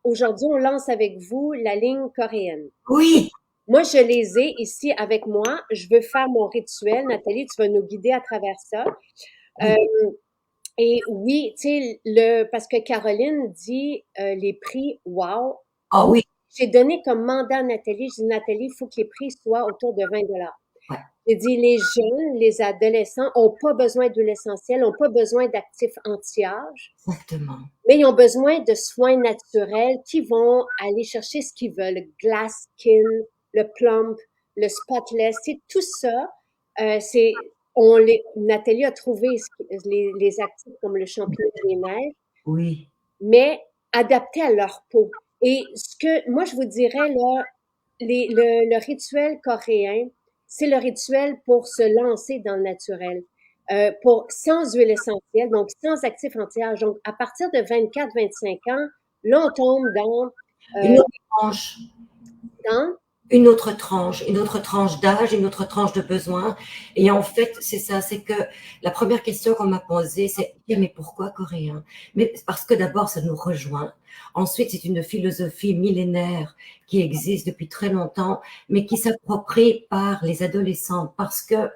aujourd'hui, on lance avec vous la ligne coréenne. Oui, Moi, je les ai ici avec moi. Je veux faire mon rituel. Nathalie, tu vas nous guider à travers ça. Euh, oui. et oui, tu sais, parce que Caroline dit les prix, wow. Ah Moi, oui, j'ai donné comme mandat à Nathalie. Je dis, Nathalie, il faut que les prix soient autour de 20 $. ouais, J'ai dit, les jeunes, les adolescents ont pas besoin d'huile essentielle, ont pas besoin d'actifs anti-âge, exactement. mais ils ont besoin de soins naturels qui vont aller chercher ce qu'ils veulent. Le glass skin, le plump, le spotless, c'est tout ça. Nathalie a trouvé les actifs comme le champignon des neiges, Oui, mais adaptés à leur peau. Et ce que moi je vous dirais là, le rituel coréen, c'est le rituel pour se lancer dans le naturel, pour sans huile essentielle, donc sans actifs anti-âge. Donc à partir de 24-25 ans, là on tombe une euh, autre tranche, dans une autre tranche d'âge, une autre tranche de besoin. Et en fait, c'est ça, c'est que la première question qu'on m'a posée, c'est mais pourquoi coréen? Mais parce que d'abord, ça nous rejoint. Ensuite, c'est une philosophie millénaire qui existe depuis très longtemps, mais qui s'approprie par les adolescents parce que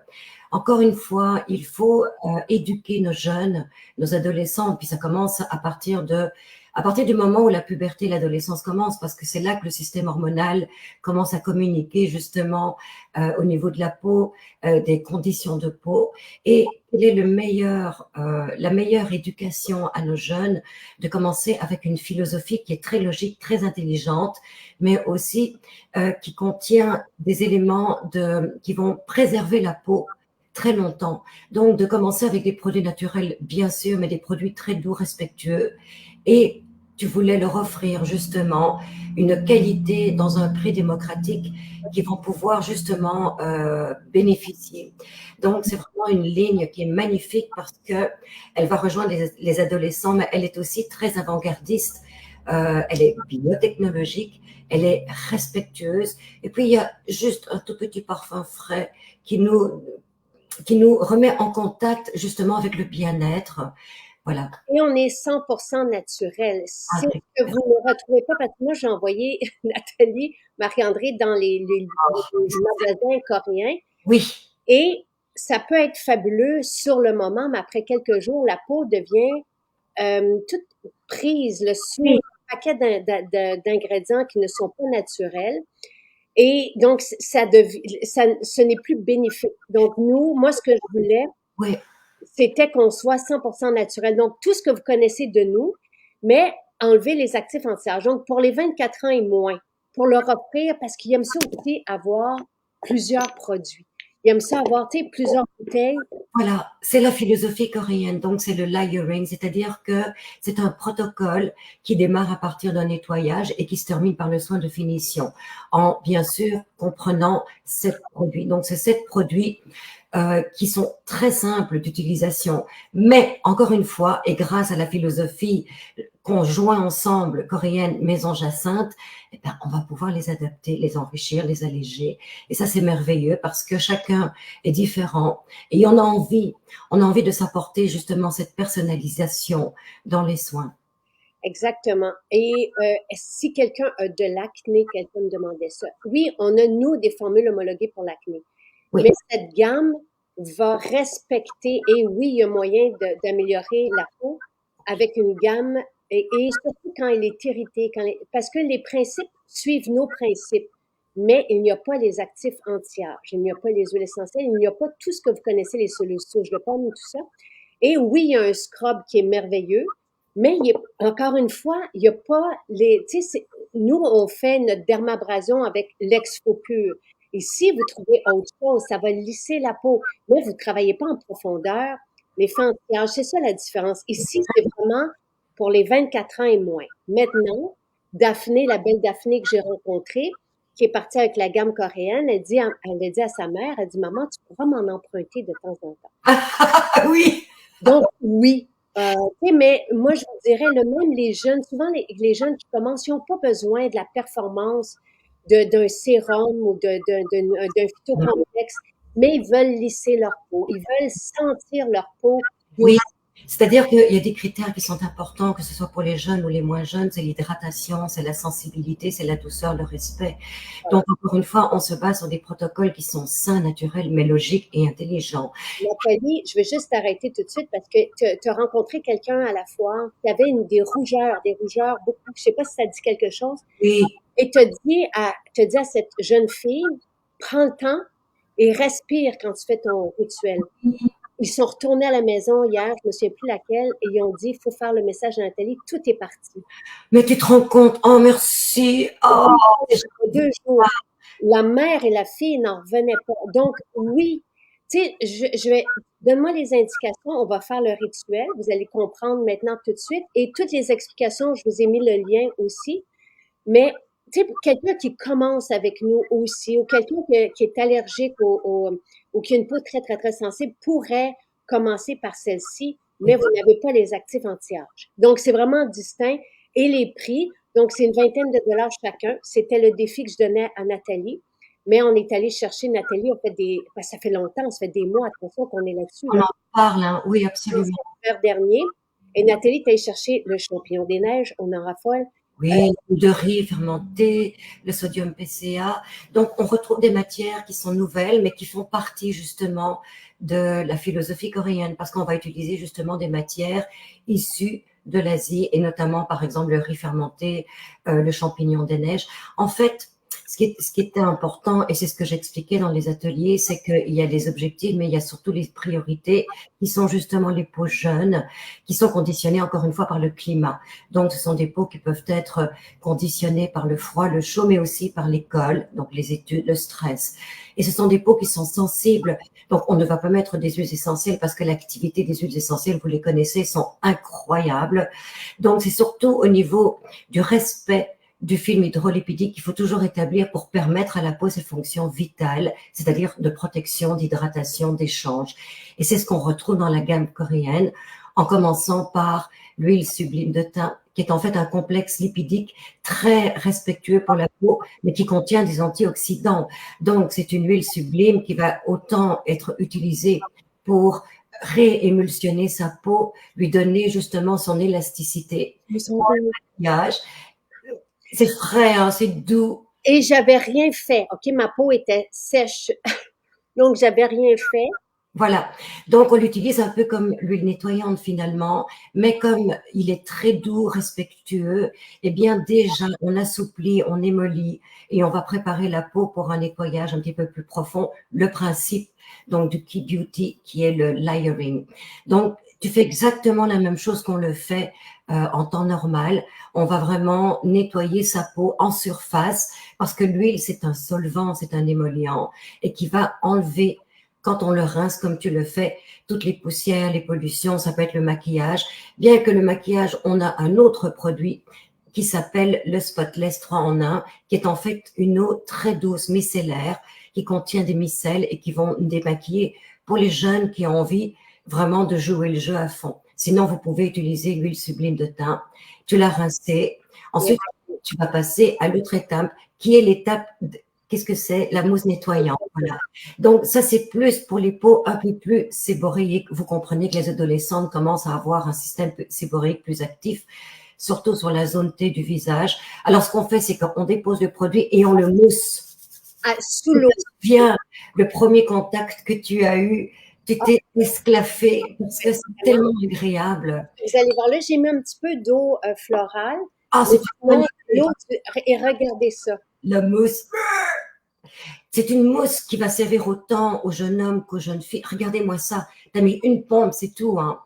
encore une fois, il faut éduquer nos jeunes, nos adolescents, puis ça commence à partir du moment où la puberté et l'adolescence commencent, parce que c'est là que le système hormonal commence à communiquer justement au niveau de la peau, des conditions de peau, et quelle est la meilleure éducation à nos jeunes de commencer avec une philosophie qui est très logique, très intelligente, mais aussi qui contient des éléments qui vont préserver la peau très longtemps. Donc, de commencer avec des produits naturels, bien sûr, mais des produits très doux, respectueux. Et tu voulais leur offrir justement une qualité dans un prix démocratique qui vont pouvoir justement bénéficier. Donc, c'est vraiment une ligne qui est magnifique parce que elle va rejoindre les adolescents, mais elle est aussi très avant-gardiste. Elle est biotechnologique, elle est respectueuse. Et puis, il y a juste un tout petit parfum frais qui nous, qui nous remet en contact justement avec le bien-être. Voilà. et on est 100% naturel. Ah, C'est c'est ce que vous ne retrouvez pas parce que moi j'ai envoyé Nathalie, Marie-André dans les magasins coréens. oui, Et ça peut être fabuleux sur le moment, mais après quelques jours, la peau devient toute prise, le sous oui, un paquet d'ingrédients qui ne sont pas naturels. Et donc, ce n'est plus bénéfique. Donc, moi, ce que je voulais, oui, c'était qu'on soit 100% naturel. Donc, tout ce que vous connaissez de nous, mais enlever les actifs anti-âge. Donc, pour les 24 ans et moins, pour leur offrir, parce qu'ils aiment ça aussi avoir plusieurs produits. Ils aiment ça avoir, tu sais, plusieurs bouteilles. voilà, c'est la philosophie coréenne, donc c'est le layering, c'est-à-dire que c'est un protocole qui démarre à partir d'un nettoyage et qui se termine par le soin de finition, en bien sûr comprenant 7 produits. Donc c'est 7 produits qui sont très simples d'utilisation, mais encore une fois, et grâce à la philosophie qu'on joint ensemble, coréenne, maison Jacinthe, eh ben, on va pouvoir les adapter, les enrichir, les alléger. Et ça, c'est merveilleux parce que chacun est différent et on a envie de s'apporter justement cette personnalisation dans les soins. Exactement. Et si quelqu'un a de l'acné, quelqu'un me demandait ça. Oui, on a, nous, des formules homologuées pour l'acné. Mais Oui, cette gamme va respecter, et oui, il y a moyen d'améliorer la peau avec une gamme, et surtout quand elle est irritée, parce que les principes suivent nos principes, mais il n'y a pas les actifs anti-âge, il n'y a pas les huiles essentielles, il n'y a pas tout ce que vous connaissez, les souches de pomme, tout ça. Et oui, il y a un scrub qui est merveilleux, mais encore une fois, il n'y a pas tu sais, nous, on fait notre dermabrasion avec l'exfo pur. Et si vous trouvez autre chose, ça va lisser la peau. Mais vous ne travaillez pas en profondeur. Les fins anti-âge, c'est ça la différence. Ici, c'est vraiment pour les 24 ans et moins. Maintenant, Daphné, la belle Daphné que j'ai rencontrée, qui est partie avec la gamme coréenne, elle a dit à sa mère, elle dit, maman, tu pourras m'en emprunter de temps en temps. oui, Donc, oui. Tu sais, mais moi, je vous dirais, même les jeunes, souvent les jeunes qui commencent, ils n'ont pas besoin de la performance d'un sérum ou d'un phytocomplexe, mais ils veulent lisser leur peau. Ils veulent sentir leur peau oui, douce. C'est-à-dire qu'il y a des critères qui sont importants, que ce soit pour les jeunes ou les moins jeunes, c'est l'hydratation, c'est la sensibilité, c'est la douceur, le respect. Donc, encore une fois, on se base sur des protocoles qui sont sains, naturels, mais logiques et intelligents. Nathalie, je veux juste t'arrêter tout de suite parce que tu as rencontré quelqu'un à la foire qui avait des rougeurs beaucoup. Je sais pas si ça dit quelque chose. Oui, Et te dit à cette jeune fille, prends le temps et respire quand tu fais ton rituel. Ils sont retournés à la maison hier, je me souviens plus laquelle, et ils ont dit, il faut faire le message à Nathalie, tout est parti. mais tu te rends compte, oh merci, En oh, 2 jours, la mère et la fille n'en revenaient pas. Donc, oui, tu sais, donne-moi les indications, on va faire le rituel, vous allez comprendre maintenant tout de suite, et toutes les explications, je vous ai mis le lien aussi, mais tu sais, quelqu'un qui commence avec nous aussi, ou quelqu'un qui est allergique ou qui a une peau très, très, très sensible, pourrait commencer par celle-ci, mais oui. vous n'avez pas les actifs anti-âge. Donc, c'est vraiment distinct. Et les prix, donc c'est une vingtaine de dollars chacun. C'était le défi que je donnais à Nathalie. Mais on est allé chercher Nathalie, on fait ça fait longtemps, ça fait des mois, attention qu'on est là-dessus, On là. en parle, hein, oui, C'est absolument. l'hiver dernier. Et Nathalie est allée chercher le champignon des neiges, on en raffole. Oui, l'huile de riz fermentée, le sodium PCA. Donc, on retrouve des matières qui sont nouvelles, mais qui font partie justement de la philosophie coréenne, parce qu'on va utiliser justement des matières issues de l'Asie, et notamment, par exemple, le riz fermenté, le champignon des neiges. En fait, ce qui était important, et c'est ce que j'expliquais dans les ateliers, c'est qu'il y a les objectifs, mais il y a surtout les priorités, qui sont justement les peaux jeunes, qui sont conditionnées, encore une fois, par le climat. Donc, ce sont des peaux qui peuvent être conditionnées par le froid, le chaud, mais aussi par l'école, donc les études, le stress. Et ce sont des peaux qui sont sensibles. Donc, on ne va pas mettre des huiles essentielles parce que l'activité des huiles essentielles, vous les connaissez, sont incroyables. Donc, c'est surtout au niveau du respect du film hydrolipidique qu'il faut toujours établir pour permettre à la peau ses fonctions vitales, c'est-à-dire de protection, d'hydratation, d'échange. Et c'est ce qu'on retrouve dans la gamme coréenne, en commençant par l'huile sublime de thym, qui est en fait un complexe lipidique très respectueux pour la peau, mais qui contient des antioxydants. Donc, c'est une huile sublime qui va autant être utilisée pour réémulsionner sa peau, lui donner justement son élasticité. Ils sont beaux. Maquillage. C'est frais, hein, c'est doux. Et j'avais rien fait. OK, ma peau était sèche. Donc, j'avais rien fait. Voilà. Donc, on l'utilise un peu comme l'huile nettoyante finalement, mais comme il est très doux, respectueux, eh bien, déjà, on assouplit, on émolit et on va préparer la peau pour un nettoyage un petit peu plus profond. Le principe, donc, du Key Beauty, qui est le layering. Donc, tu fais exactement la même chose qu'on le fait en temps normal. On va vraiment nettoyer sa peau en surface parce que l'huile, c'est un solvant, c'est un émollient et qui va enlever quand on le rince comme tu le fais, toutes les poussières, les pollutions, ça peut être le maquillage. Bien que le maquillage, on a un autre produit qui s'appelle le Spotless 3 en 1, qui est en fait une eau très douce, micellaire, qui contient des micelles et qui vont démaquiller pour les jeunes qui ont envie vraiment de jouer le jeu à fond. Sinon, vous pouvez utiliser l'huile sublime de thym. Tu l'as rincée. Ensuite, tu vas passer à l'autre étape, qui est l'étape qu'est-ce que c'est? La mousse nettoyante. Voilà. Donc, ça, c'est plus pour les peaux un peu plus séboréiques. Vous comprenez que les adolescentes commencent à avoir un système séboréique plus actif, surtout sur la zone T du visage. Alors, ce qu'on fait, c'est qu'on dépose le produit et on le mousse. Sous l'eau. Viens, le premier contact que tu as eu, tu t'es esclaffé parce que c'est tellement agréable. Vous allez voir là, j'ai mis un petit peu d'eau florale. Ah, Mais c'est sinon, et regardez ça. la mousse. C'est une mousse qui va servir autant aux jeunes hommes qu'aux jeunes filles. Regardez-moi ça. T'as mis une pomme, c'est tout, hein.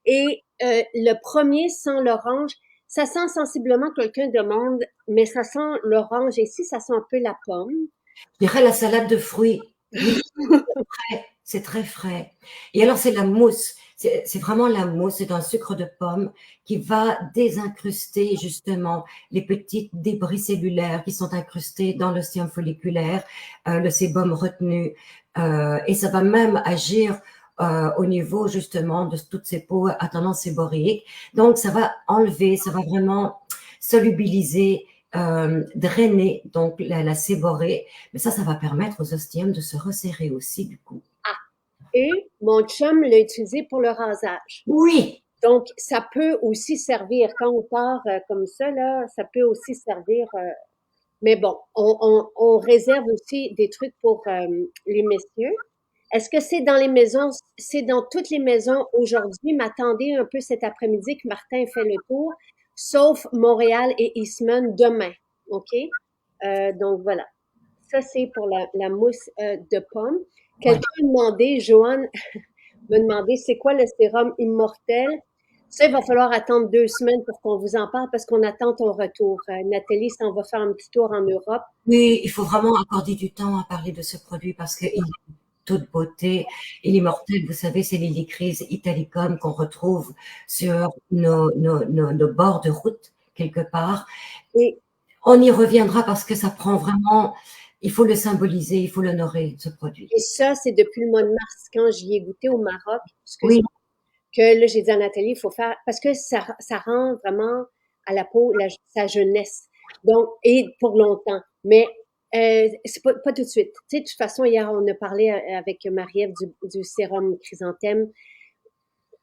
Et le premier sent l'orange. Ça sent sensiblement, quelqu'un demande, mais ça sent l'orange. Et ici, ça sent un peu la pomme. Je dirais la salade de fruits. Oui, c'est très frais. Et alors, c'est la mousse. C'est vraiment la mousse. C'est un sucre de pomme qui va désincruster justement les petits débris cellulaires qui sont incrustés dans l'ostium folliculaire, le sébum retenu. Et ça va même agir au niveau justement de toutes ces peaux à tendance séboréique. Donc, ça va enlever, ça va vraiment solubiliser, drainer donc la séborrhée. Mais ça va permettre aux ostiums de se resserrer aussi du coup. Et mon chum l'a utilisé pour le rasage. Oui, Donc, ça peut aussi servir, quand on part comme ça, là, ça peut aussi servir. Mais bon, on réserve aussi des trucs pour les messieurs. Est-ce que c'est dans les maisons, c'est dans toutes les maisons aujourd'hui? M'attendez un peu cet après-midi que Martin fait le tour, sauf Montréal et Eastman demain. OK? Donc voilà. Ça, c'est pour la mousse de pomme. Ouais. Quelqu'un a demandé, Joanne me demandé, c'est quoi le sérum immortel? Ça, il va falloir attendre 2 semaines pour qu'on vous en parle parce qu'on attend ton retour. Nathalie s'en va faire un petit tour en Europe. Oui, il faut vraiment accorder du temps à parler de ce produit parce qu'il est toute beauté. Il est mortel, vous savez, c'est l'hélicryse italicum qu'on retrouve sur nos bords de route quelque part. Et, On y reviendra parce que ça prend vraiment, il faut le symboliser, il faut l'honorer, ce produit. et ça, c'est depuis le mois de mars, quand j'y ai goûté au Maroc. Oui, Excuse-moi. Que là, j'ai dit à Nathalie, il faut faire, parce que ça rend vraiment à la peau sa jeunesse. Donc, et pour longtemps. Mais c'est pas tout de suite. Tu sais, de toute façon, hier, on a parlé avec Marie-Ève du sérum chrysanthème.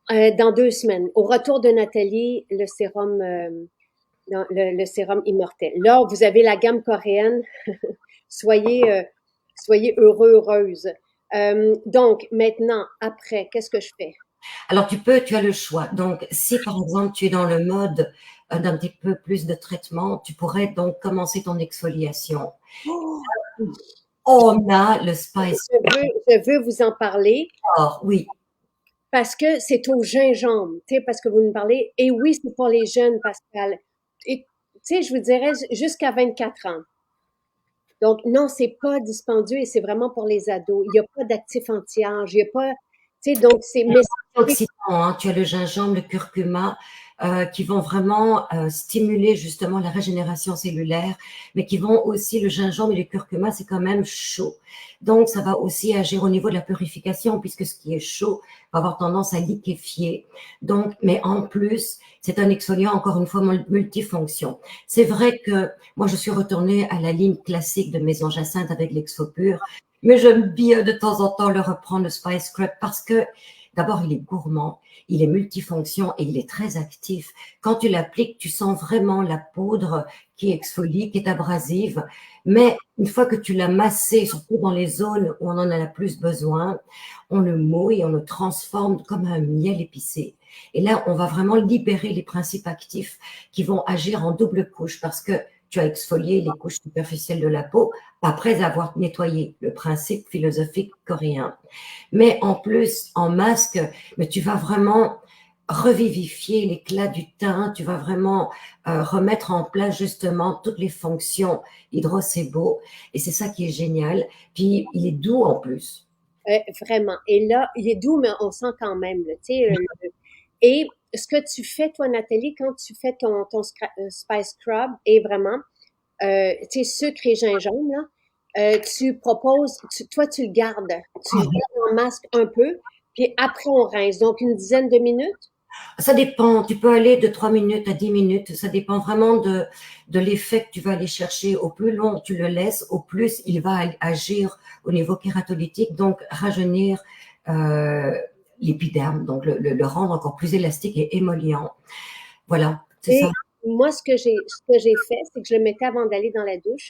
Dans 2 semaines. Au retour de Nathalie, le sérum, le sérum immortel. Là, vous avez la gamme coréenne. Soyez, soyez heureux, heureuse. Donc, maintenant, après, qu'est-ce que je fais? alors tu as le choix. Donc, si par exemple tu es dans le mode d'un petit peu plus de traitement, tu pourrais donc commencer ton exfoliation. Oh, On a le Spice je veux vous en parler Core, oui. parce que c'est au gingembre, tu sais, parce que vous nous parlez. Et oui, c'est pour les jeunes, Pascal. Et, tu sais, je vous dirais jusqu'à 24 ans. Donc, non, c'est pas dispendieux et c'est vraiment pour les ados. Il n'y a pas d'actif anti-âge, il n'y a pas, tu sais, donc c'est, mais Oxydant, hein, tu as le gingembre, le curcuma, qui vont vraiment stimuler justement la régénération cellulaire, mais qui vont aussi, le gingembre et le curcuma, c'est quand même chaud. Donc, ça va aussi agir au niveau de la purification, puisque ce qui est chaud va avoir tendance à liquéfier. Donc, mais en plus, c'est un exfoliant, encore une fois, multifonction. C'est vrai que moi, je suis retournée à la ligne classique de Maison Jacinthe avec l'Exfopur, mais j'aime bien de temps en temps le reprendre, le Spice Scrub, parce que d'abord, il est gourmand, il est multifonction et il est très actif. Quand tu l'appliques, tu sens vraiment la poudre qui exfolie, qui est abrasive. Mais une fois que tu l'as massé, surtout dans les zones où on en a le plus besoin, on le mouille, on le transforme comme un miel épicé. Et là, on va vraiment libérer les principes actifs qui vont agir en double couche parce que tu as exfolié les couches superficielles de la peau après avoir nettoyé, le principe philosophique coréen. Mais en plus, en masque, mais tu vas vraiment revivifier l'éclat du teint, tu vas vraiment remettre en place justement toutes les fonctions hydro-sébo et c'est ça qui est génial. Puis il est doux en plus. vraiment. Et là, il est doux, mais on sent quand même, là, tu sais. Et ce que tu fais, toi, Nathalie, quand tu fais ton Spice Scrub, est vraiment, tu sais, sucre et gingembre, là, tu proposes, toi, tu le gardes. Tu le gardes en masque un peu, puis après, on rince. Donc, une dizaine de minutes. Ça dépend, tu peux aller de 3 minutes à 10 minutes, ça dépend vraiment de l'effet que tu vas aller chercher. Au plus long tu le laisses, au plus il va agir au niveau kératolytique, donc rajeunir l'épiderme, donc le rendre encore plus élastique et émollient. Voilà, c'est Et ça. moi, ce que j'ai fait, c'est que je le mettais avant d'aller dans la douche.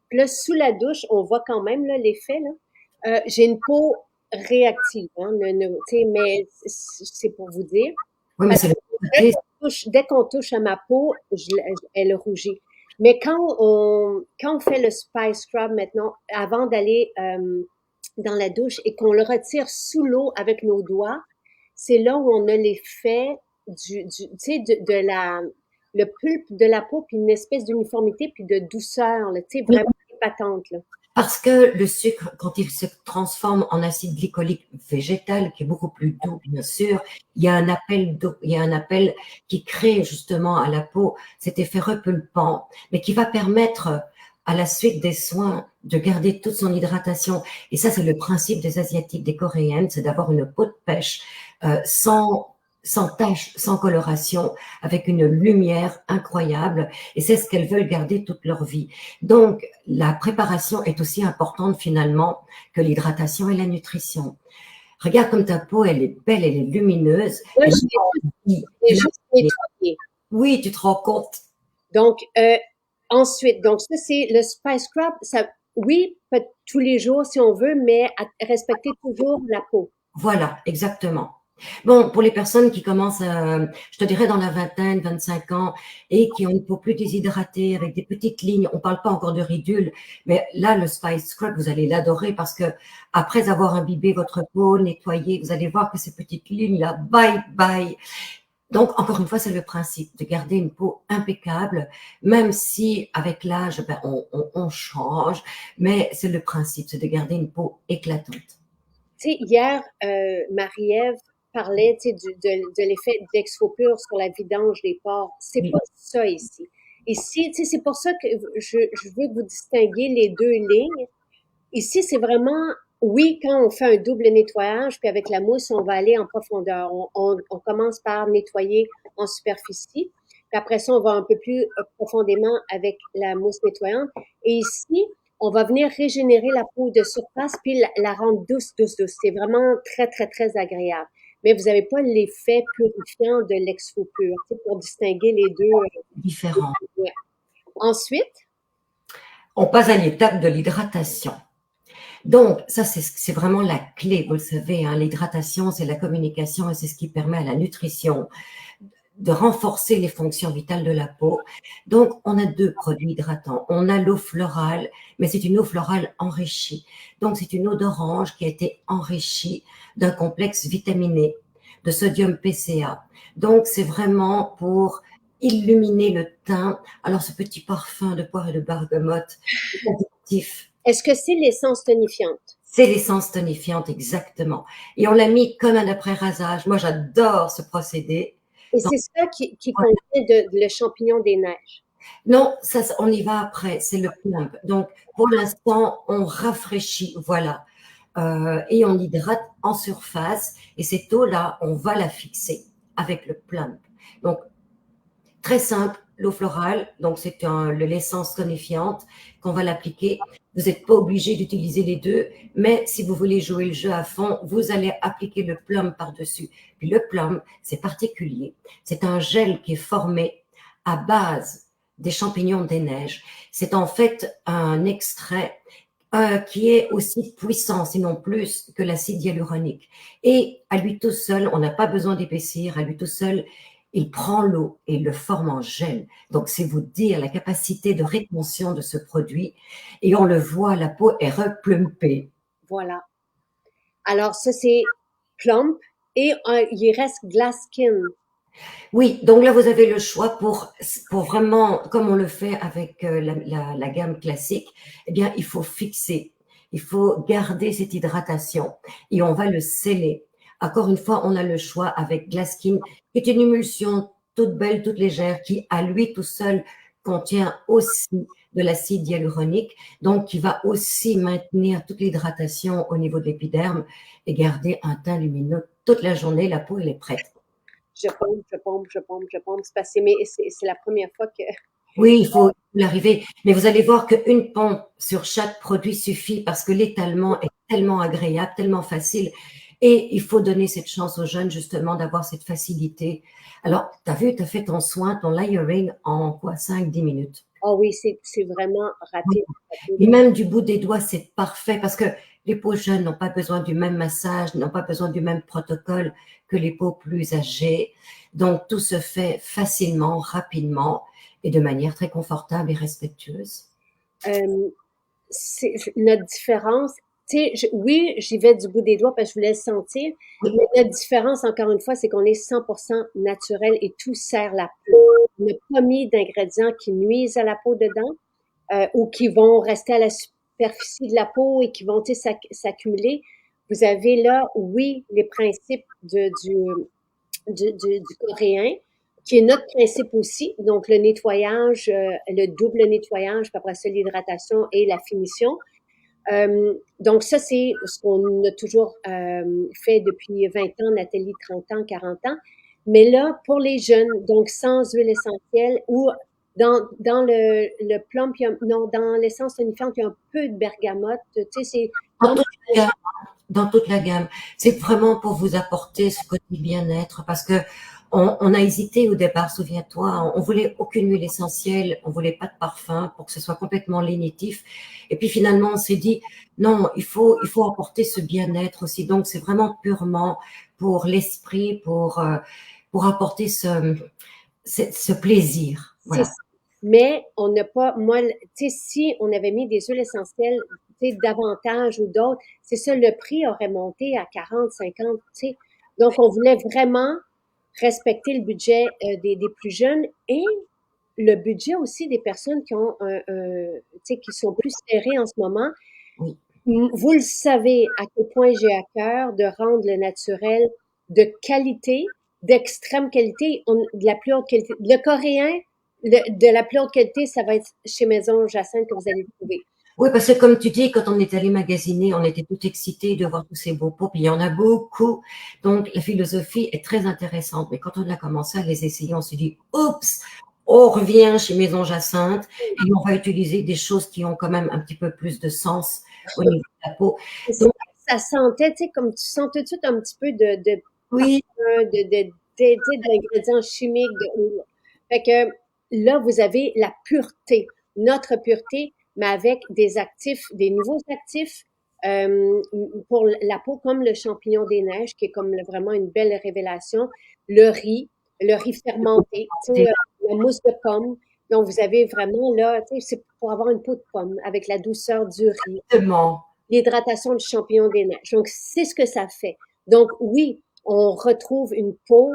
Puis là, sous la douche, on voit quand même là, l'effet. Là. J'ai une peau réactive, hein, tu sais, mais c'est pour vous dire. Oui, mais Parce c'est le que côté. dès qu'on touche à ma peau, elle rougit. Mais quand on fait le Spice Scrub maintenant, avant d'aller dans la douche et qu'on le retire sous l'eau avec nos doigts, c'est là où on a l'effet tu sais, de le pulpe de la peau, puis une espèce d'uniformité, puis de douceur, là, tu sais, vraiment épatante, là. Parce que le sucre, quand il se transforme en acide glycolique végétal, qui est beaucoup plus doux, bien sûr, il y a un appel d'eau, il y a un appel qui crée justement à la peau cet effet repulpant, mais qui va permettre à la suite des soins de garder toute son hydratation. Et ça, c'est le principe des Asiatiques, des Coréennes, c'est d'avoir une peau de pêche sans tache, sans coloration, avec une lumière incroyable. Et c'est ce qu'elles veulent garder toute leur vie. Donc, la préparation est aussi importante finalement que l'hydratation et la nutrition. Regarde comme ta peau, elle est belle, elle est lumineuse. Moi, Et là, je l'ai on dit, j'ai juste nettoyé. oui, tu te rends compte. Donc, ensuite, donc ça, c'est le Spice Scrub. Ça, oui, pas tous les jours si on veut, mais à respecter toujours la peau. Voilà, exactement. Bon, pour les personnes qui commencent, je te dirais dans la vingtaine, 25 ans, et qui ont une peau plus déshydratée, avec des petites lignes, on parle pas encore de ridules, mais là, le Spice Scrub, vous allez l'adorer parce que après avoir imbibé votre peau, nettoyé, vous allez voir que ces petites lignes-là, bye bye. Donc, encore une fois, c'est le principe de garder une peau impeccable, même si avec l'âge, ben, on change, mais c'est le principe, c'est de garder une peau éclatante. Tu sais, hier, Marie-Ève parlait, tu sais, de l'effet d'exfopure sur la vidange des pores. C'est Oui, pas ça ici. Ici, tu sais, c'est pour ça que je veux que vous distinguiez les deux lignes. Ici, c'est vraiment, oui, quand on fait un double nettoyage, puis avec la mousse, on va aller en profondeur. On commence par nettoyer en superficie, puis après ça, on va un peu plus profondément avec la mousse nettoyante. Et ici, on va venir régénérer la peau de surface, puis la rendre douce, douce, douce. C'est vraiment très, très, très agréable. Mais vous n'avez pas l'effet purifiant de l'exfo pur, tu sais, pour distinguer les deux. différent. Ouais. Ensuite, On passe à l'étape de l'hydratation. Donc, ça, c'est vraiment la clé, vous le savez, hein, l'hydratation, c'est la communication et c'est ce qui permet à la nutrition de renforcer les fonctions vitales de la peau. Donc, on a deux produits hydratants. On a l'eau florale, mais c'est une eau florale enrichie. Donc, c'est une eau d'orange qui a été enrichie d'un complexe vitaminé de sodium PCA. Donc, c'est vraiment pour illuminer le teint. Alors, ce petit parfum de poire et de bergamote, c'est addictif. est-ce que c'est l'essence tonifiante? C'est l'essence tonifiante, exactement. Et on l'a mis comme un après-rasage. Moi, j'adore ce procédé. Et Donc, c'est ça qui contient le champignon des neiges. non, ça, on y va après, c'est le plump. Donc, pour l'instant, on rafraîchit, voilà. Et on hydrate en surface. Et cette eau-là, on va la fixer avec le plump. Donc, très simple, l'eau florale, donc c'est l'essence tonifiante qu'on va l'appliquer. Vous n'êtes pas obligé d'utiliser les deux, mais si vous voulez jouer le jeu à fond, vous allez appliquer le plum par-dessus. Puis le plum, c'est particulier. C'est un gel qui est formé à base des champignons des neiges. C'est en fait un extrait qui est aussi puissant, sinon plus, que l'acide hyaluronique. Et à lui tout seul, on n'a pas besoin d'épaissir, à lui tout seul, il prend l'eau et le forme en gel. Donc, c'est vous dire la capacité de rétention de ce produit. Et on le voit, la peau est replumpée. Voilà. Alors, ça, c'est plump et il reste glass skin. Oui, donc là, vous avez le choix pour vraiment, comme on le fait avec la gamme classique, eh bien, il faut fixer, il faut garder cette hydratation et on va le sceller. Encore une fois, on a le choix avec Glaskin, qui est une émulsion toute belle, toute légère, qui à lui tout seul contient aussi de l'acide hyaluronique, donc qui va aussi maintenir toute l'hydratation au niveau de l'épiderme et garder un teint lumineux toute la journée. La peau, elle est prête. Je pompe, je pompe, je pompe, je pompe. C'est parce que c'est la première fois que Oui, il faut l'arriver. Mais vous allez voir qu'une pompe sur chaque produit suffit parce que l'étalement est tellement agréable, tellement facile. Et il faut donner cette chance aux jeunes, justement, d'avoir cette facilité. Alors, tu as vu, tu as fait ton soin, ton layering en quoi, 5, 10 minutes. oh oui, c'est vraiment Oui. raté, raté. Et même du bout des doigts, c'est parfait parce que les peaux jeunes n'ont pas besoin du même massage, n'ont pas besoin du même protocole que les peaux plus âgées. Donc, tout se fait facilement, rapidement et de manière très confortable et respectueuse. Euh, notre différence, tu sais, oui, j'y vais du bout des doigts parce que je voulais le sentir, Oui, mais notre différence, encore une fois, c'est qu'on est 100% naturel et tout sert la peau. On n'a pas mis d'ingrédients qui nuisent à la peau dedans ou qui vont rester à la superficie de la peau et qui vont s'accumuler. Vous avez là, oui, les principes du coréen, qui est notre principe aussi. Donc, le nettoyage, le double nettoyage, puis après ça, l'hydratation et la finition. Donc, ça, c'est ce qu'on a toujours fait depuis 20 ans, Nathalie, 30 ans, 40 ans. Mais là, pour les jeunes, donc sans huile essentielle ou dans le non, dans l'essence tonifiante, il y a un peu de bergamote. Tu sais, c'est en vraiment tout cas, léger. dans toute la gamme. C'est vraiment pour vous apporter ce côté bien-être parce que on a hésité au départ, souviens-toi, on voulait aucune huile essentielle, on voulait pas de parfum pour que ce soit complètement lénitif. Et puis finalement, on s'est dit, non, il faut apporter ce bien-être aussi. Donc c'est vraiment purement pour l'esprit, pour apporter ce plaisir. C'est Voilà. ça. Mais on n'a pas, moi, tu sais, si on avait mis des huiles essentielles, tu sais, davantage ou d'autres, c'est ça, le prix aurait monté à 40, 50, tu sais. Donc, on voulait vraiment respecter le budget des plus jeunes et le budget aussi des personnes qui ont tu sais, qui sont plus serrées en ce moment. Oui. Vous le savez à quel point j'ai à cœur de rendre le naturel de qualité, d'extrême qualité, de la plus haute qualité. Le coréen, de la plus haute qualité, ça va être chez Maison Jacinthe que vous allez le trouver. Oui, parce que comme tu dis, quand on est allé magasiner, on était tout excités de voir tous ces beaux pots, puis il y en a beaucoup. Donc, la philosophie est très intéressante. Mais quand on a commencé à les essayer, on s'est dit, oups, on revient chez Maison Jacinthe et on va utiliser des choses qui ont quand même un petit peu plus de sens au niveau de la peau. Et c'est Donc, vrai que ça sentait, tu sais, comme tu sens tout de suite un petit peu de oui, parfum, tu sais, d'ingrédients chimiques. Fait que là, vous avez la pureté, notre pureté, mais avec des actifs, des nouveaux actifs pour la peau, comme le champignon des neiges, qui est comme vraiment une belle révélation. Le riz fermenté, tu sais, la mousse de pomme. Donc, vous avez vraiment là, tu sais, c'est pour avoir une peau de pomme avec la douceur du riz, exactement. l'hydratation du champignon des neiges. Donc, c'est ce que ça fait. Donc, oui, on retrouve une peau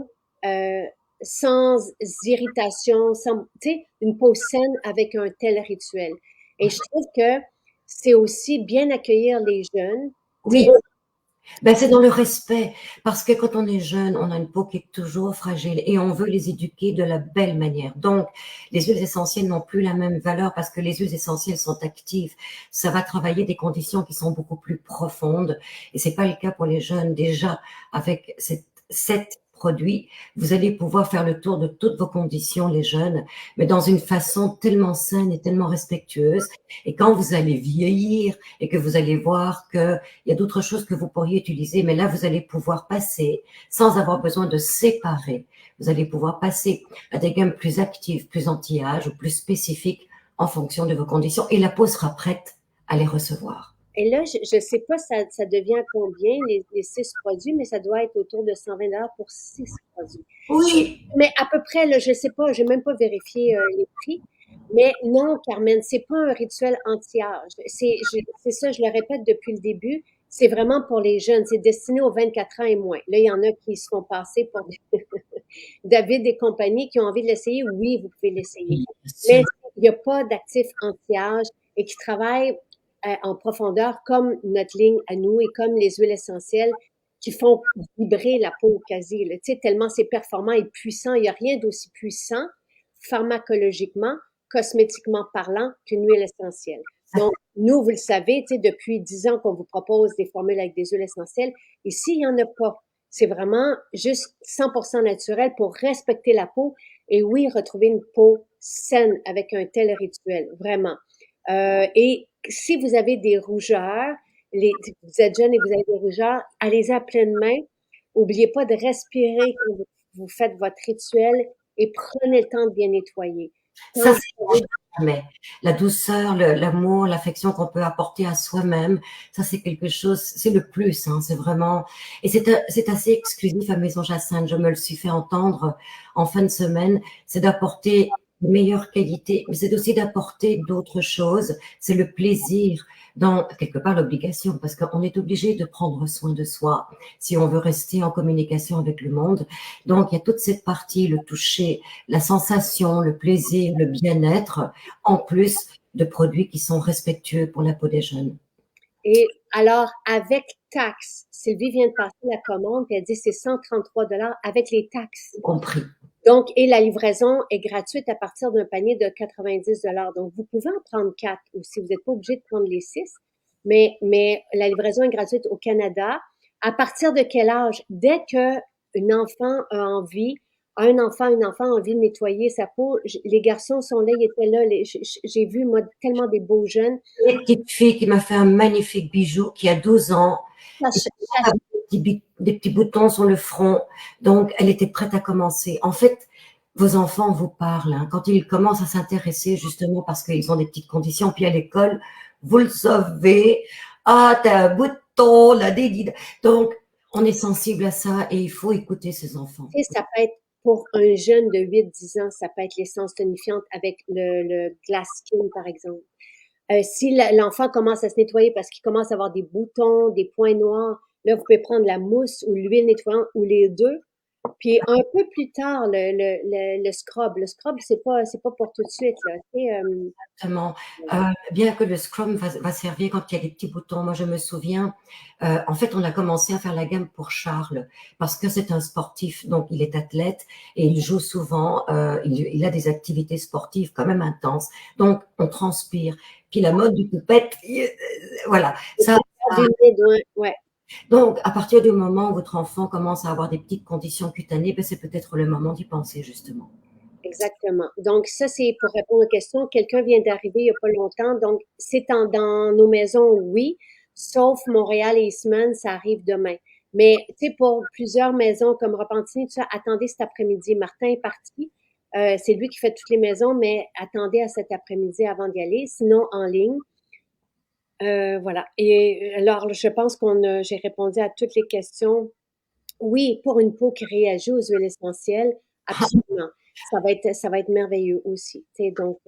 sans irritation, sans, tu sais, une peau saine avec un tel rituel. Et je trouve que c'est aussi bien accueillir les jeunes. Tu sais, Oui, ben, c'est dans le respect, parce que quand on est jeune, on a une peau qui est toujours fragile et on veut les éduquer de la belle manière. Donc, les huiles essentielles n'ont plus la même valeur parce que les huiles essentielles sont actives. Ça va travailler des conditions qui sont beaucoup plus profondes et c'est pas le cas pour les jeunes. Déjà, avec cette produit, vous allez pouvoir faire le tour de toutes vos conditions, les jeunes, mais dans une façon tellement saine et tellement respectueuse. Et quand vous allez vieillir et que vous allez voir que il y a d'autres choses que vous pourriez utiliser, mais là, vous allez pouvoir passer sans avoir besoin de séparer. Vous allez pouvoir passer à des gammes plus actives, plus anti-âge ou plus spécifiques en fonction de vos conditions et la peau sera prête à les recevoir. et là, je sais pas ça devient combien les 6 produits, mais ça doit être autour de 120 $ pour 6 produits. Oui, Mais à peu près, là, je sais pas, j'ai même pas vérifié les prix. Mais non, Carmen, c'est pas un rituel anti-âge. C'est ça, je le répète depuis le début. C'est vraiment pour les jeunes. C'est destiné aux 24 ans et moins. Là, il y en a qui se font passer pour David et compagnie qui ont envie de l'essayer. Oui, vous pouvez l'essayer. bien Mais sûr. il n'y a pas d'actif anti-âge et qui travaille en profondeur comme notre ligne à nous et comme les huiles essentielles qui font vibrer la peau quasi. Là. Tu sais, tellement c'est performant et puissant. Il n'y a rien d'aussi puissant pharmacologiquement, cosmétiquement parlant, qu'une huile essentielle. Donc, nous, vous le savez, tu sais, depuis 10 ans qu'on vous propose des formules avec des huiles essentielles. Ici, il n'y en a pas. C'est vraiment juste 100% naturel pour respecter la peau et oui, retrouver une peau saine avec un tel rituel, vraiment. Et si vous avez des rougeurs, vous êtes jeune et vous avez des rougeurs, allez-y à pleine main. N'oubliez pas de respirer quand vous faites votre rituel et prenez le temps de bien nettoyer. Quand Ça, vous c'est savez, jamais. La douceur, l'amour, l'affection qu'on peut apporter à soi-même, ça c'est quelque chose, c'est le plus, hein, c'est vraiment, et c'est assez exclusif à Maison Jacinthe. Je me le suis fait entendre en fin de semaine. C'est d'apporter une meilleure qualité, mais c'est aussi d'apporter d'autres choses. C'est le plaisir dans quelque part l'obligation, parce qu'on est obligé de prendre soin de soi si on veut rester en communication avec le monde. Donc il y a toute cette partie, le toucher, la sensation, le plaisir, le bien-être, en plus de produits qui sont respectueux pour la peau des jeunes. et alors, avec taxes, Sylvie vient de passer la commande, puis elle dit c'est 133 $ avec les taxes. Compris. Donc, et la livraison est gratuite à partir d'un panier de 90 $. Donc, vous pouvez en prendre 4 ou si vous n'êtes pas obligé de prendre les 6, mais la livraison est gratuite au Canada. À partir de quel âge? Dès que une enfant a envie un enfant, une enfant a envie de nettoyer sa peau. Les garçons sont là, ils étaient là. J'ai vu, moi, tellement des beaux jeunes. Une petite fille qui m'a fait un magnifique bijou, qui a 12 ans, et qui Ça, a des petits boutons sur le front. Donc, elle était prête à commencer. En fait, vos enfants vous parlent, hein. Quand ils commencent à s'intéresser, justement parce qu'ils ont des petites conditions, puis à l'école, vous le savez, ah, t'as un bouton, la dédide. Donc, on est sensible à ça et il faut écouter ses enfants. ça peut être pour un jeune de 8-10 ans, ça peut être l'essence tonifiante avec le Glass Skin, par exemple. Si l'enfant commence à se nettoyer parce qu'il commence à avoir des boutons, des points noirs, là, vous pouvez prendre la mousse ou l'huile nettoyante ou les deux. Puis un peu plus tard, le scrub. Le scrub, c'est pas pour tout de suite, là. Exactement. Bien que le scrum va servir quand il y a des petits boutons. Moi, je me souviens, en fait, on a commencé à faire la gamme pour Charles parce que c'est un sportif, donc il est athlète et il joue souvent. Il a des activités sportives quand même intenses, donc on transpire. Puis la mode du poupette, voilà. Ça, Ouais, donc, à partir du moment où votre enfant commence à avoir des petites conditions cutanées, ben, c'est peut-être le moment d'y penser justement. exactement. Donc ça, c'est pour répondre aux questions. Quelqu'un vient d'arriver il y a pas longtemps, donc c'est dans nos maisons, oui, sauf Montréal et Eastman, ça arrive demain. Mais tu sais, pour plusieurs maisons comme Repentigny, tout ça, attendez cet après-midi. Martin est parti. C'est lui qui fait toutes les maisons, mais attendez à cet après-midi avant d'y aller, sinon en ligne. Voilà. Et alors, je pense j'ai répondu à toutes les questions. Oui, pour une peau qui réagit aux huiles essentielles, absolument. Ça va être merveilleux aussi. Tu sais, donc,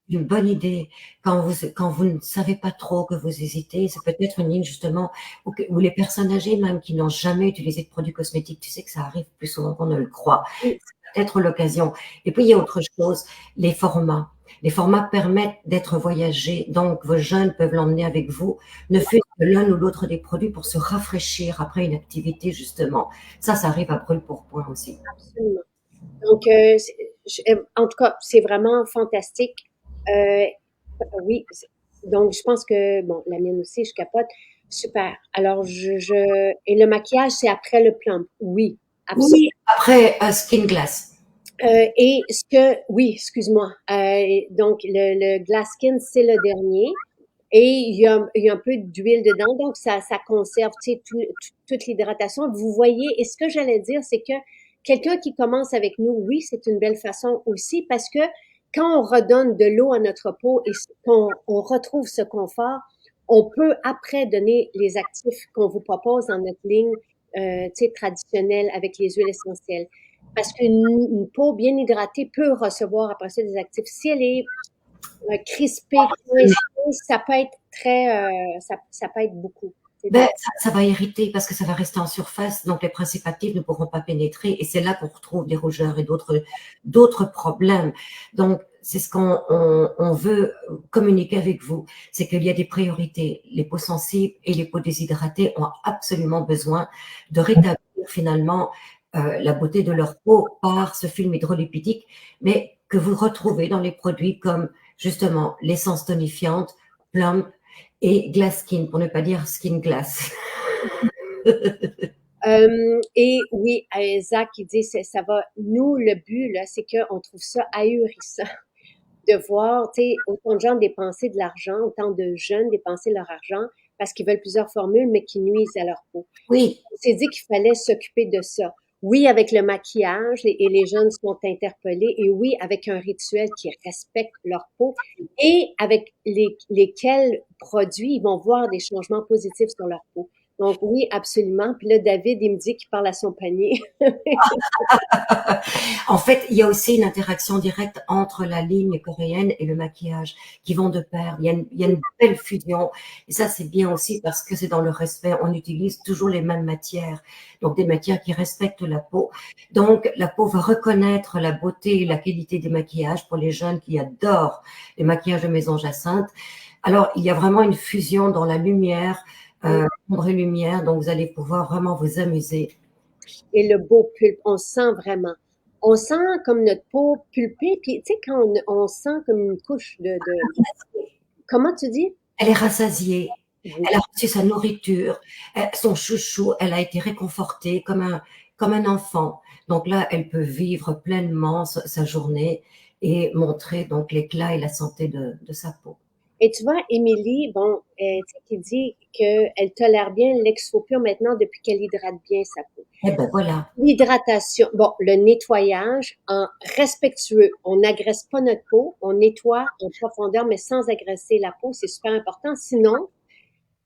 Une bonne idée. Quand vous ne savez pas trop, que vous hésitez, c'est peut-être une ligne justement où les personnes âgées même qui n'ont jamais utilisé de produits cosmétiques, tu sais que ça arrive plus souvent qu'on ne le croit. oui, C'est peut-être l'occasion. Et puis il y a autre chose, les formats. Les formats permettent d'être voyagés, donc vos jeunes peuvent l'emmener avec vous, ne fût-ce que l'un ou l'autre des produits pour se rafraîchir après une activité justement. Ça arrive à brûle-pourpoint aussi. absolument. Donc, en tout cas, c'est vraiment fantastique. Euh, oui. Donc, je pense que, bon, la mienne aussi, je capote. Super. Alors, et le maquillage, c'est après le plump. Oui, absolument. Oui, après Skin Glass. Et oui, excuse-moi. Donc, le glass skin, c'est le dernier. Et il y a un peu d'huile dedans, donc ça conserve, tu sais, toute l'hydratation. Vous voyez, et ce que j'allais dire, c'est que quelqu'un qui commence avec nous, oui, c'est une belle façon aussi parce que quand on redonne de l'eau à notre peau et qu'on on retrouve ce confort, on peut après donner les actifs qu'on vous propose dans notre ligne, tu sais, traditionnelle avec les huiles essentielles. Parce qu'une peau bien hydratée peut recevoir après ça des actifs. Si elle est crispée, coincée, ça peut être ça peut être beaucoup. Ben, ça va irriter parce que ça va rester en surface, donc les principes actifs ne pourront pas pénétrer et c'est là qu'on retrouve des rougeurs et d'autres problèmes. Donc, c'est ce on veut communiquer avec vous, c'est qu'il y a des priorités. Les peaux sensibles et les peaux déshydratées ont absolument besoin de rétablir finalement la beauté de leur peau par ce film hydrolipidique, mais que vous retrouvez dans les produits comme justement l'essence tonifiante, Plum, et Glass Skin, pour ne pas dire Skin Glass. Et oui, Zach, il dit, ça va, nous, le but, là, c'est qu'on trouve ça ahurissant de voir, tu sais, autant de gens dépenser de l'argent, autant de jeunes dépenser leur argent parce qu'ils veulent plusieurs formules, mais qui nuisent à leur peau. Oui, On s'est dit qu'il fallait s'occuper de ça. Oui, avec le maquillage, et les jeunes sont interpellés, et oui, avec un rituel qui respecte leur peau, et avec lesquels produits ils vont voir des changements positifs sur leur peau. Donc oui, absolument. Puis là, David, il me dit qu'il parle à son panier. en fait, il y a aussi une interaction directe entre la ligne coréenne et le maquillage qui vont de pair. Il y a une belle fusion. Et ça, c'est bien aussi parce que c'est dans le respect. On utilise toujours les mêmes matières. Donc, des matières qui respectent la peau. Donc, la peau va reconnaître la beauté et la qualité des maquillages pour les jeunes qui adorent les maquillages de Maison Jacinthe. Alors, il y a vraiment une fusion dans la lumière, ombre et lumière. Donc, vous allez pouvoir vraiment vous amuser. Et le beau pulpe, on sent vraiment. On sent comme notre peau pulpée, puis tu sais, quand on sent comme une couche comment tu dis? Elle est rassasiée. Oui. Elle a reçu sa nourriture, son chouchou, elle a été réconfortée comme un enfant. Donc là, elle peut vivre pleinement sa journée et montrer donc l'éclat et la santé de sa peau. Et tu vois, Émilie, bon, tu sais, qui dit qu'elle tolère bien l'exfopure maintenant depuis qu'elle hydrate bien sa peau. Eh ben voilà. L'hydratation, bon, le nettoyage en respectueux. On n'agresse pas notre peau, on nettoie en profondeur, mais sans agresser la peau, c'est super important. Sinon,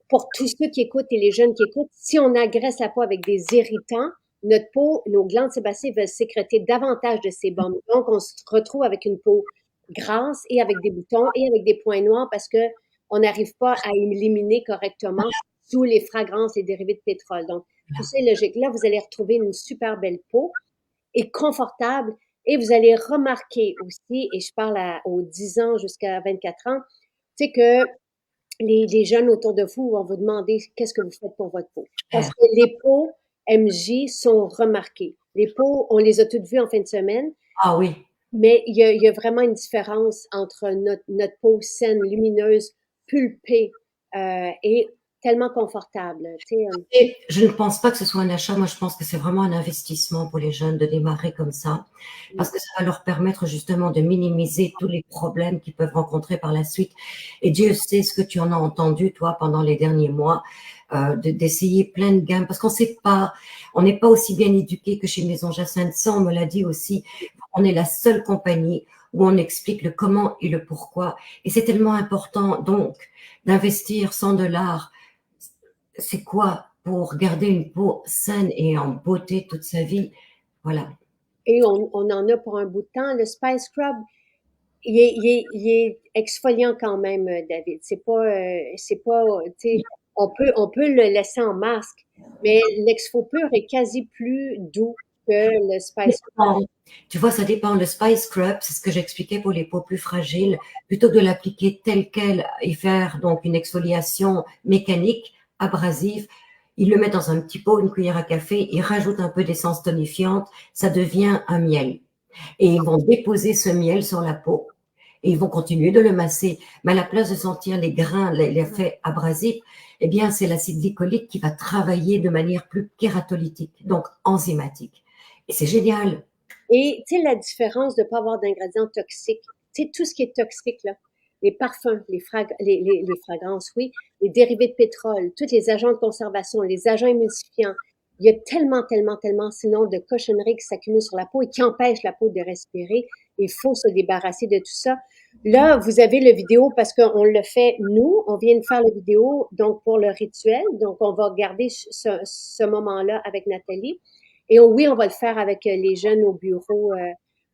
pour tous ceux qui écoutent et les jeunes qui écoutent, si on agresse la peau avec des irritants, notre peau, nos glandes sébacées veulent sécréter davantage de sébum. Donc, on se retrouve avec une peau grasse et avec des boutons et avec des points noirs parce que on n'arrive pas à éliminer correctement sous les fragrances et dérivés de pétrole. Donc, tout ça est logique. Là, vous allez retrouver une super belle peau et confortable et vous allez remarquer aussi, et je parle aux 10 ans jusqu'à 24 ans, tu sais que les jeunes autour de vous vont vous demander qu'est-ce que vous faites pour votre peau. Parce que les peaux MJ sont remarquées. Les peaux, on les a toutes vues en fin de semaine, Ah oui. mais il y a vraiment une différence entre notre peau saine, lumineuse, pulpée et tellement confortable. Tu sais, Et je ne pense pas que ce soit un achat. Moi, je pense que c'est vraiment un investissement pour les jeunes de démarrer comme ça, parce que ça va leur permettre justement de minimiser tous les problèmes qu'ils peuvent rencontrer par la suite. Et Dieu sait ce que tu en as entendu, toi, pendant les derniers mois, d'essayer plein de gammes, parce qu'on sait pas, on n'est pas aussi bien éduqué que chez Maison Jacinthe. Ça, on me l'a dit aussi. On est la seule compagnie où on explique le comment et le pourquoi. Et c'est tellement important, donc, d'investir 100 dollars. C'est quoi pour garder une peau saine et en beauté toute sa vie? Voilà. et on en a pour un bout de temps. Le Spice Scrub, il est exfoliant quand même, David. C'est pas, tu sais, on peut le laisser en masque, mais l'exfopure est quasi plus doux que le Spice Scrub. Tu vois, ça dépend. Le Spice Scrub, c'est ce que j'expliquais pour les peaux plus fragiles. Plutôt que de l'appliquer tel quel et faire donc une exfoliation mécanique, abrasive, ils le mettent dans un petit pot, une cuillère à café, ils rajoutent un peu d'essence tonifiante, ça devient un miel. Et ils vont déposer ce miel sur la peau et ils vont continuer de le masser. Mais à la place de sentir les grains, l'effet abrasif, eh bien, c'est l'acide glycolique qui va travailler de manière plus kératolytique, donc enzymatique. Et c'est génial. Et tu sais, la différence de ne pas avoir d'ingrédients toxiques, tu sais, tout ce qui est toxique, là, les parfums, les fragrances, oui, les dérivés de pétrole, tous les agents de conservation, les agents émulsifiants, il y a tellement, sinon, de cochonneries qui s'accumulent sur la peau et qui empêchent la peau de respirer. Il faut se débarrasser de tout ça. Là, vous avez le vidéo parce qu'on le fait, nous, on vient de faire le vidéo, donc pour le rituel. Donc, on va garder ce moment-là avec Nathalie. Et oui, on va le faire avec les jeunes au bureau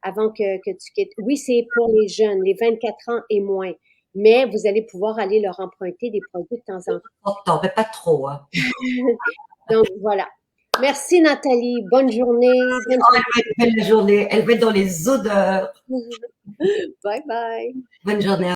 avant que tu quittes. Oui, c'est pour les jeunes, les 24 ans et moins. Mais vous allez pouvoir aller leur emprunter des produits de temps en Pourtant, mais pas trop. Hein. temps. Donc, voilà. Merci, Nathalie. Bonne journée. Bonne Oh, elle va être belle la journée. Elle va être dans les odeurs. journée. Bye bye. Bonne journée.